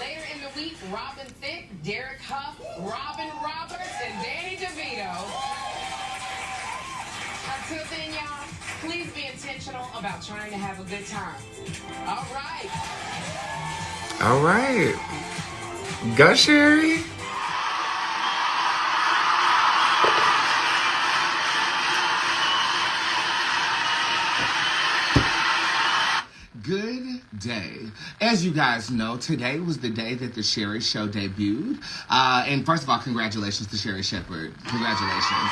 Later in the week, Robin Thicke, Derek Huff, Robin Roberts, and Danny DeVito. Until then, y'all, please be intentional about trying to have a good time. All right. All right. Go, Sherri. Good day. As you guys know, today was the day that the Sherri Show debuted. And first of all, congratulations to Sherri Shepherd. Congratulations.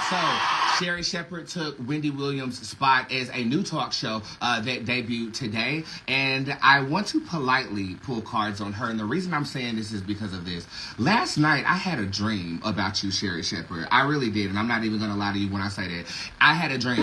So Sherri Shepherd took Wendy Williams' spot as a new talk show that debuted today, and I want to politely pull cards on her, and the reason I'm saying this is because of this. Last night, I had a dream about you, Sherri Shepherd. I really did, and I'm not even going to lie to you when I say that. I had a dream.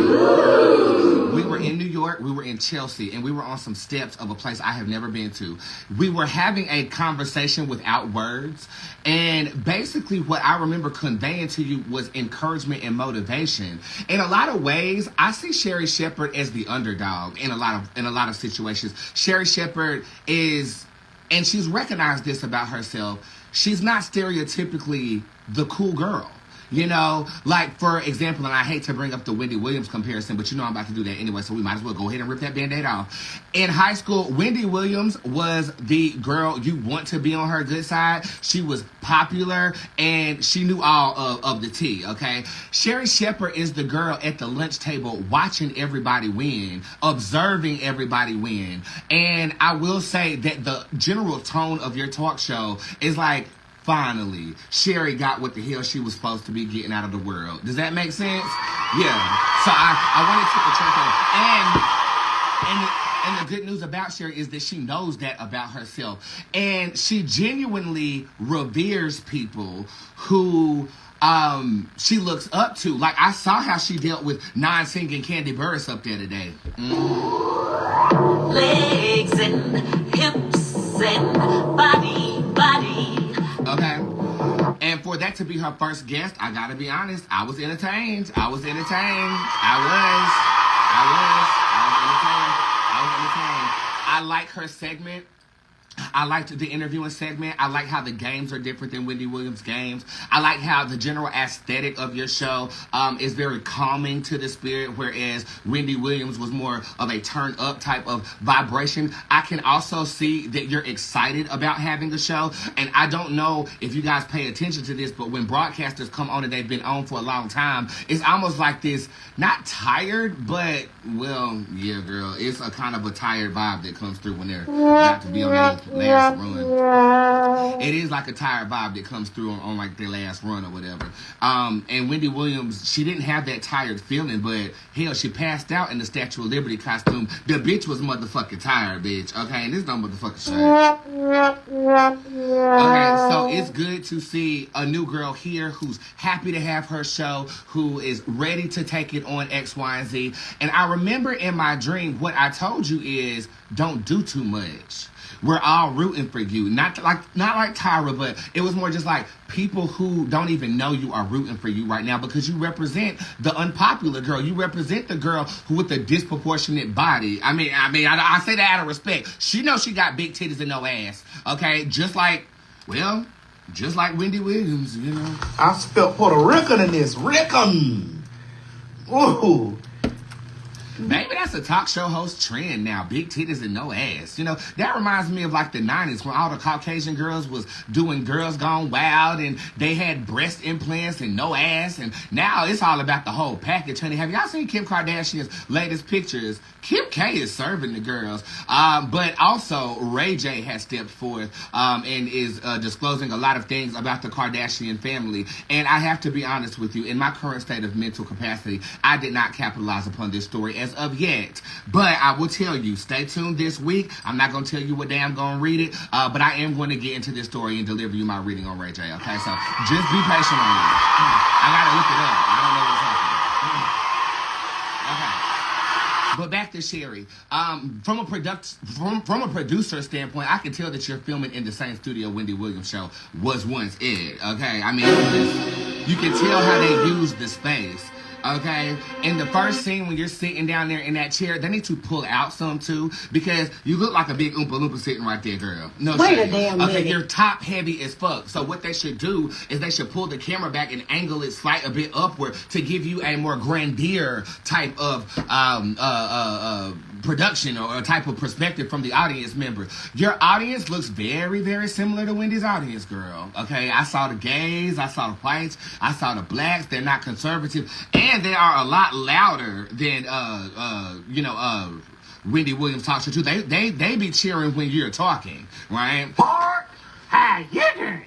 We were in New York, we were in Chelsea, and we were on some steps of a place I have never been to. We were having a conversation without words, and basically what I remember conveying to you was encouragement and motivation. In a lot of ways, I see Sherri Shepherd as the underdog in a lot of situations. Sherri Shepherd is, and she's recognized this about herself, she's not stereotypically the cool girl. You know, like, for example, and I hate to bring up the Wendy Williams comparison, but you know I'm about to do that anyway, so we might as well go ahead and rip that Band-Aid off. In high school, Wendy Williams was the girl you want to be on her good side. She was popular, and she knew all of the tea, okay? Sherri Shepherd is the girl at the lunch table watching everybody win, observing everybody win. And I will say that the general tone of your talk show is like, finally, Sherri got what the hell she was supposed to be getting out of the world. Does that make sense? Yeah. So I wanted to check on. And the good news about Sherri is that she knows that about herself. And she genuinely reveres people who she looks up to. Like, I saw how she dealt with non-singing Candy Burris up there today. Legs and hips and body. Okay. And for that to be her first guest, I gotta be honest, I was entertained. I was entertained. I like her segment. I liked the interviewing segment. I like how the games are different than Wendy Williams' games. I like how the general aesthetic of your show is very calming to the spirit, whereas Wendy Williams was more of a turn-up type of vibration. I can also see that you're excited about having the show, and I don't know if you guys pay attention to this, but when broadcasters come on and they've been on for a long time, it's almost like this, not tired, but, well, yeah, girl, it's a kind of a tired vibe that comes through when they're about to be on their last run. It is like a tired vibe that comes through on like their last run or whatever. And Wendy Williams, she didn't have that tired feeling, but hell, she passed out in the Statue of Liberty costume. The bitch was motherfucking tired, bitch. Okay, and this no motherfucking shirt. Okay, so it's good to see a new girl here who's happy to have her show, who is ready to take it on X, Y, and Z. And I remember in my dream, what I told you is, don't do too much. We're all rooting for you. Not like Tyra, but it was more just like people who don't even know you are rooting for you right now because you represent the unpopular girl. You represent the girl who with the disproportionate body. I say that out of respect. She knows she got big titties and no ass. Okay? Just like Wendy Williams, you know. I spelled Puerto Rican in this. Rican. Ooh. Maybe that's a talk show host trend now. Big titties and no ass. You know, that reminds me of like the 90s when all the Caucasian girls was doing Girls Gone Wild and they had breast implants and no ass. And now it's all about the whole package, honey. Have y'all seen Kim Kardashian's latest pictures? Kim K is serving the girls. But also Ray J has stepped forth and is disclosing a lot of things about the Kardashian family. And I have to be honest with you, in my current state of mental capacity, I did not capitalize upon this story as of yet. But I will tell you, stay tuned this week. I'm not going to tell you what day I'm going to read it, but I am going to get into this story and deliver you my reading on Ray J, okay? So just be patient on me. I got to look it up. I don't know what's happening. Okay. But back to Sherri. From a producer standpoint, I can tell that you're filming in the same studio Wendy Williams' show was once in. Okay, I mean, you can tell how they used the space. Okay, in the first scene when you're sitting down there in that chair, they need to pull out some too, because you look like a big Oompa Loompa sitting right there, girl. No Wait shade. a damn Okay, minute. you're top heavy as fuck. So what they should do is they should pull the camera back and angle it slight a bit upward to give you a more grandeur type of production or a type of perspective from the audience member. Your audience looks very, very similar to Wendy's audience, girl. Okay, I saw the gays, I saw the whites, I saw the blacks. They're not conservative, and they are a lot louder than Wendy Williams talk show too. They be cheering when you're talking, right? How you doing?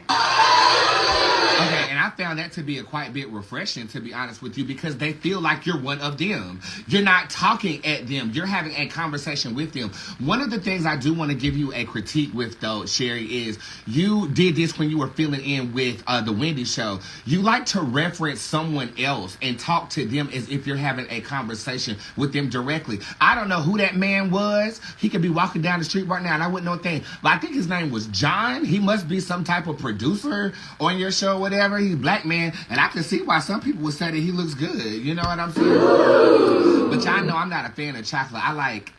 Okay, and I found that to be a quite bit refreshing, to be honest with you, because they feel like you're one of them. You're not talking at them. You're having a conversation with them. One of the things I do want to give you a critique with, though, Sherri, is you did this when you were filling in with the Wendy show. You like to reference someone else and talk to them as if you're having a conversation with them directly. I don't know who that man was. He could be walking down the street right now, and I wouldn't know a thing. But I think his name was John. He must be some type of producer on your show, whatever. He's a black man, and I can see why some people would say that he looks good. You know what I'm saying? But y'all know I'm not a fan of chocolate. I like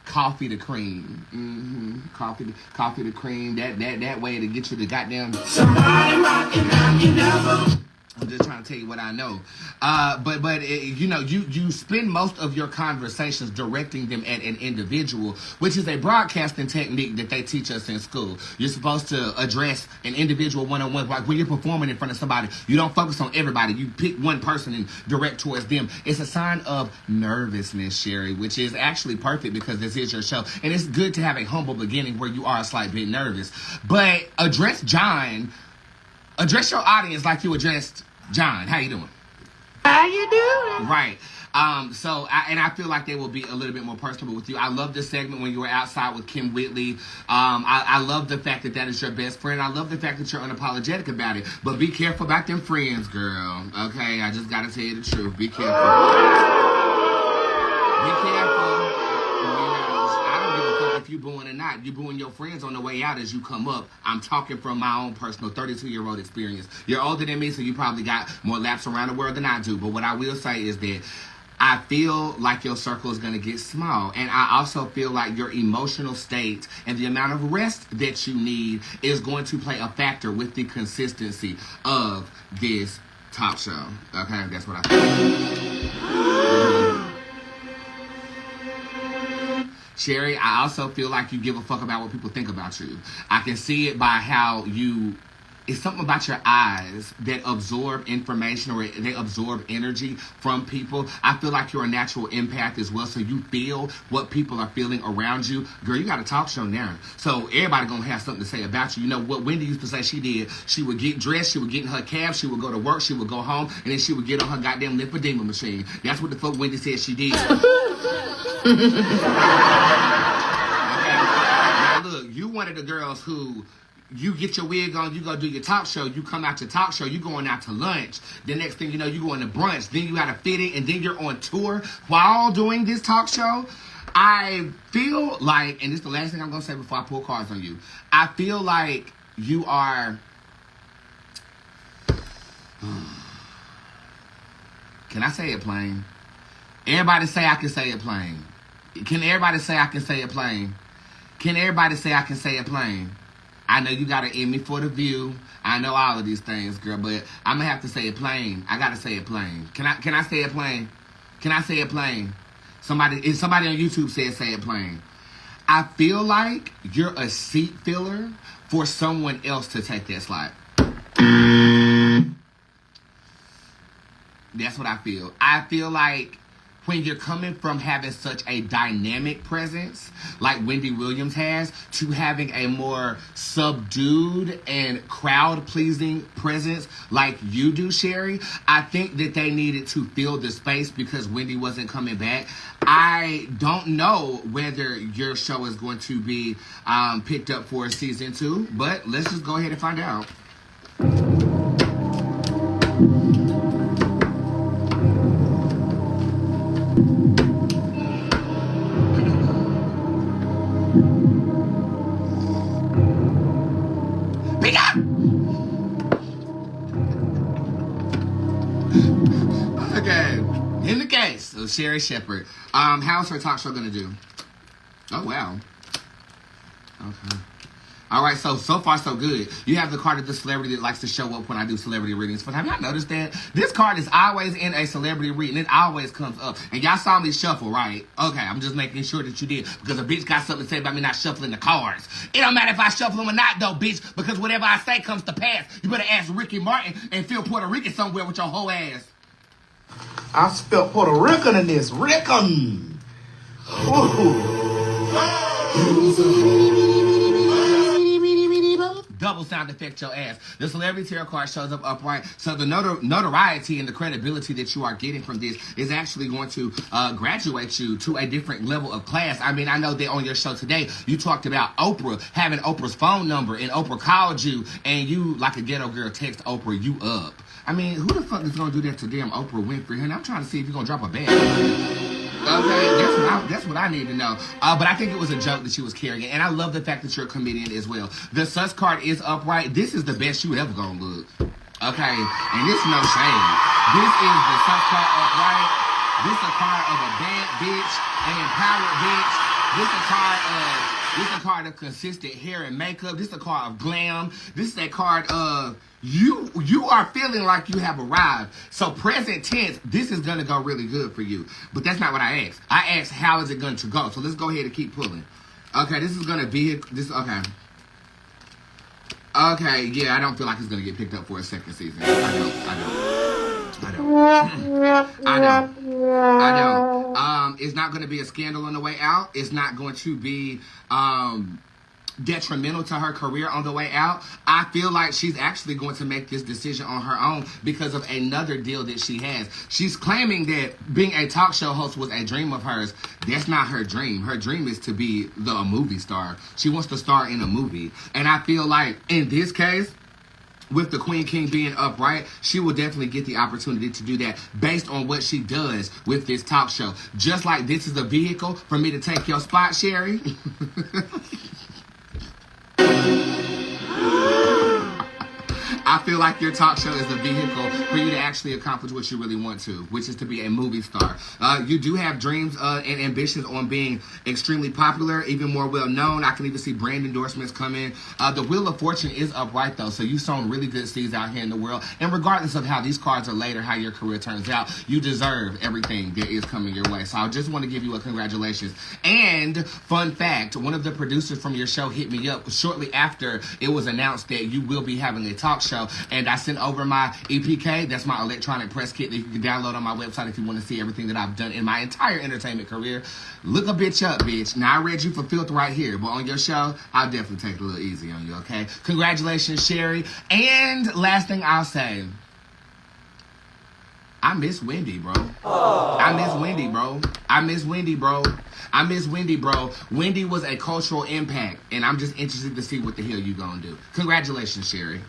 coffee to cream. Coffee to cream. That way to get you the goddamn. Somebody rockin' now, you never. I'm just trying to tell you what I know. But you spend most of your conversations directing them at an individual, which is a broadcasting technique that they teach us in school. You're supposed to address an individual one-on-one. Like when you're performing in front of somebody, you don't focus on everybody. You pick one person and direct towards them. It's a sign of nervousness, Sherri, which is actually perfect because this is your show. And it's good to have a humble beginning where you are a slight bit nervous. But address your audience like you addressed John. How you doing? How you doing? Right. I feel like they will be a little bit more personable with you. I love this segment when you were outside with Kim Whitley. I love the fact that is your best friend. I love the fact that you're unapologetic about it. But be careful about them friends, girl. Okay, I just gotta tell you the truth. Be careful. Be careful. I don't give a fuck if you booing or not. You booing your friends on the way out as you come up. I'm talking from my own personal 32-year-old experience. You're older than me, so you probably got more laps around the world than I do. But what I will say is that I feel like your circle is going to get small. And I also feel like your emotional state and the amount of rest that you need is going to play a factor with the consistency of this talk show. Okay, that's what I feel. Sherri, I also feel like you give a fuck about what people think about you. I can see it by how it's something about your eyes that absorb information or they absorb energy from people. I feel like you're a natural empath as well, so you feel what people are feeling around you. Girl, you got a talk show now, so everybody gonna have something to say about you. You know what Wendy used to say she did? She would get dressed, she would get in her cab, she would go to work, she would go home, and then she would get on her goddamn lymphedema machine. That's what the fuck Wendy said she did. Okay. Now look, you one of the girls who you get your wig on, you go do your talk show, you come out your talk show, you going out to lunch. The next thing you know, you going to brunch, then you got to fit it, and then you're on tour while doing this talk show. I feel like, and this is the last thing I'm going to say before I pull cards on you, I feel like you are... Can I say it plain? Everybody say I can say it plain. Can everybody say I can say it plain? Can everybody say I can say it plain? I know you got to end me for the view. I know all of these things, girl, but I'm going to have to say it plain. I got to say it plain. Can I say it plain? Can I say it plain? Somebody on YouTube said say it plain. I feel like you're a seat filler for someone else to take that slot. That's what I feel. I feel like when you're coming from having such a dynamic presence like Wendy Williams has to having a more subdued and crowd-pleasing presence like you do, Sherri, I think that they needed to fill the space because Wendy wasn't coming back. I don't know whether your show is going to be picked up for season 2, but let's just go ahead and find out. Okay. Sherri Shepherd. How's her talk show gonna do? Oh wow. Okay. All right, so far so good. You have the card of the celebrity that likes to show up when I do celebrity readings. But have y'all noticed that? This card is always in a celebrity reading. It always comes up. And y'all saw me shuffle, right? Okay, I'm just making sure that you did. Because a bitch got something to say about me not shuffling the cards. It don't matter if I shuffle them or not, though, bitch. Because whatever I say comes to pass. You better ask Ricky Martin and feel Puerto Rican somewhere with your whole ass. I spelled Puerto Rican in this. Rican. Ooh. Double sound effect your ass. The celebrity tarot card shows up upright. So the notoriety and the credibility that you are getting from this is actually going to graduate you to a different level of class. I mean, I know that on your show today, you talked about Oprah, having Oprah's phone number, and Oprah called you, and you, like a ghetto girl, text Oprah, you up. I mean, who the fuck is going to do that to damn Oprah Winfrey? And I'm trying to see if you're going to drop a bag. Okay, that's what I need to know. But I think it was a joke that she was carrying. And I love the fact that you're a comedian as well. The sus card is upright. This is the best you ever gonna look. Okay, and this is no shame. This is the sus card upright. This is a card of a bad bitch, an empowered bitch. This is a card of consistent hair and makeup. This is a card of glam. This is a card of you are feeling like you have arrived. So present tense, this is gonna go really good for you. But that's not what I asked. I asked how is it going to go. So let's go ahead and keep pulling. Okay, this is gonna be okay. Okay, yeah, I don't feel like it's gonna get picked up for a second season. I don't. It's not gonna be a scandal on the way out. It's not going to be detrimental to her career on the way out. I feel like she's actually going to make this decision on her own because of another deal that she has. She's claiming that being a talk show host was a dream of hers. That's not her dream. Her dream is to be a movie star. She wants to star in a movie. And I feel like in this case, with the Queen King being upright, she will definitely get the opportunity to do that based on what she does with this talk show. Just like this is a vehicle for me to take your spot, Sherri. I feel like your talk show is a vehicle for you to actually accomplish what you really want to, which is to be a movie star. You do have dreams and ambitions on being extremely popular, even more well-known. I can even see brand endorsements come in. The Wheel of Fortune is upright, though, so you've sown really good seeds out here in the world. And regardless of how these cards are laid or how your career turns out, you deserve everything that is coming your way. So I just want to give you a congratulations. And, fun fact, one of the producers from your show hit me up shortly after it was announced that you will be having a talk show. And I sent over my EPK. That's my electronic press kit that you can download on my website if you want to see everything that I've done in my entire entertainment career. Look a bitch up, bitch. Now, I read you for filth right here, but on your show, I'll definitely take it a little easy on you, okay? Congratulations, Sherri. And last thing I'll say, I miss Wendy, bro. I miss Wendy, bro. I miss Wendy, bro. I miss Wendy, bro. Wendy was a cultural impact, and I'm just interested to see what the hell you gonna do. Congratulations, Sherri.